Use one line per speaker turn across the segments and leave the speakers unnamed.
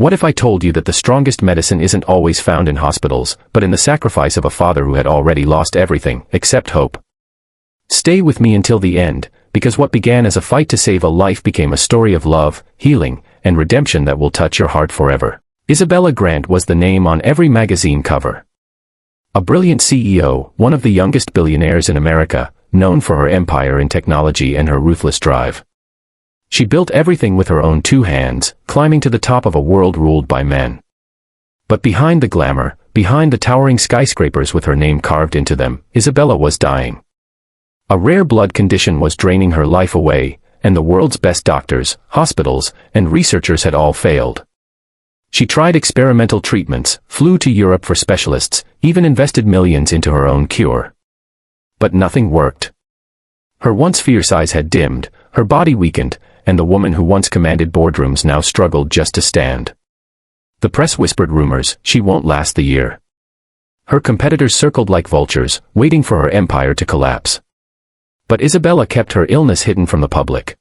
What if I told you that the strongest medicine isn't always found in hospitals, but in the sacrifice of a father who had already lost everything, except hope? Stay with me until the end, because what began as a fight to save a life became a story of love, healing, and redemption that will touch your heart forever. Isabella Grant was the name on every magazine cover. A brilliant CEO, one of the youngest billionaires in America, known for her empire in technology and her ruthless drive. She built everything with her own two hands, climbing to the top of a world ruled by men. But behind the glamour, behind the towering skyscrapers with her name carved into them, Isabella was dying. A rare blood condition was draining her life away, and the world's best doctors, hospitals, and researchers had all failed. She tried experimental treatments, flew to Europe for specialists, even invested millions into her own cure. But nothing worked. Her once fierce eyes had dimmed, her body weakened, and the woman who once commanded boardrooms now struggled just to stand. The press whispered rumors, she won't last the year. Her competitors circled like vultures, waiting for her empire to collapse. But Isabella kept her illness hidden from the public.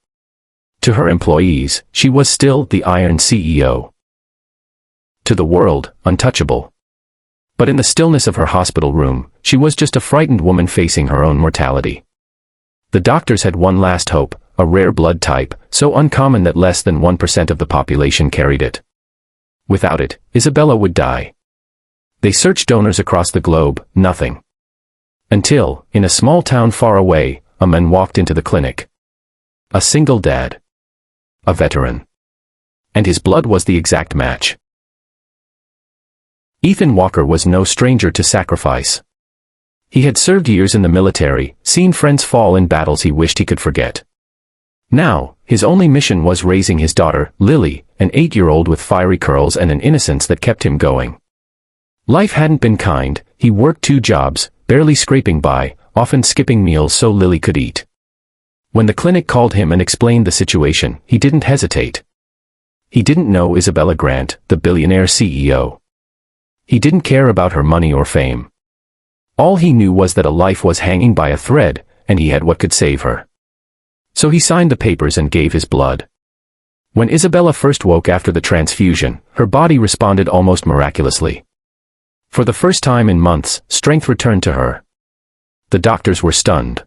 To her employees, she was still the Iron CEO. To the world, untouchable. But in the stillness of her hospital room, she was just a frightened woman facing her own mortality. The doctors had one last hope, a rare blood type, so uncommon that less than 1% of the population carried it. Without it, Isabella would die. They searched donors across the globe, nothing. Until, in a small town far away, a man walked into the clinic. A single dad. A veteran. And his blood was the exact match. Ethan Walker was no stranger to sacrifice. He had served years in the military, seen friends fall in battles he wished he could forget. Now, his only mission was raising his daughter, Lily, an 8-year-old with fiery curls and an innocence that kept him going. Life hadn't been kind, he worked 2 jobs, barely scraping by, often skipping meals so Lily could eat. When the clinic called him and explained the situation, he didn't hesitate. He didn't know Isabella Grant, the billionaire CEO. He didn't care about her money or fame. All he knew was that a life was hanging by a thread, and he had what could save her. So he signed the papers and gave his blood. When Isabella first woke after the transfusion, her body responded almost miraculously. For the first time in months, strength returned to her. The doctors were stunned.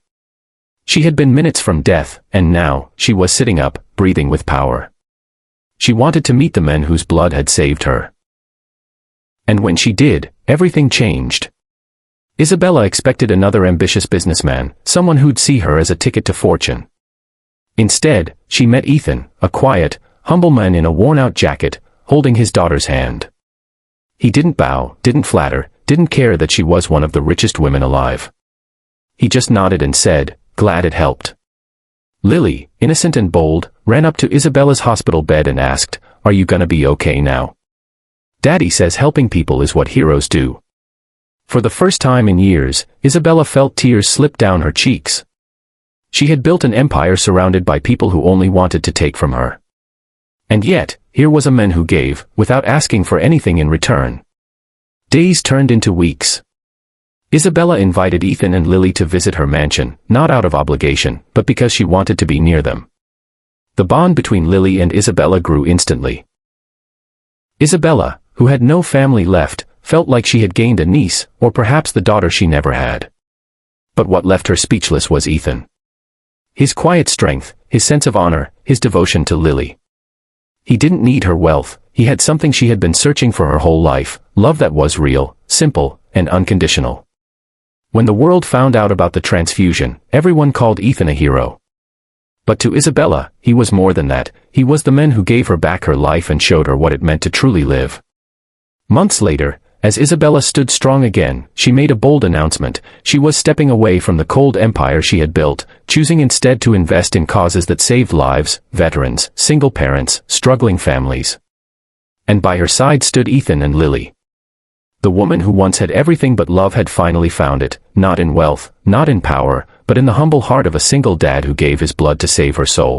She had been minutes from death, and now, she was sitting up, breathing with power. She wanted to meet the men whose blood had saved her. And when she did, everything changed. Isabella expected another ambitious businessman, someone who'd see her as a ticket to fortune. Instead, she met Ethan, a quiet, humble man in a worn-out jacket, holding his daughter's hand. He didn't bow, didn't flatter, didn't care that she was one of the richest women alive. He just nodded and said, "Glad it helped." Lily, innocent and bold, ran up to Isabella's hospital bed and asked, "Are you gonna be okay now? Daddy says helping people is what heroes do." For the first time in years, Isabella felt tears slip down her cheeks. She had built an empire surrounded by people who only wanted to take from her. And yet, here was a man who gave, without asking for anything in return. Days turned into weeks. Isabella invited Ethan and Lily to visit her mansion, not out of obligation, but because she wanted to be near them. The bond between Lily and Isabella grew instantly. Isabella, who had no family left, felt like she had gained a niece, or perhaps the daughter she never had. But what left her speechless was Ethan. His quiet strength, his sense of honor, his devotion to Lily. He didn't need her wealth, he had something she had been searching for her whole life, love that was real, simple, and unconditional. When the world found out about the transfusion, everyone called Ethan a hero. But to Isabella, he was more than that, he was the man who gave her back her life and showed her what it meant to truly live. Months later, as Isabella stood strong again, she made a bold announcement. She was stepping away from the cold empire she had built, choosing instead to invest in causes that saved lives, veterans, single parents, struggling families. And by her side stood Ethan and Lily. The woman who once had everything but love had finally found it, not in wealth, not in power, but in the humble heart of a single dad who gave his blood to save her soul.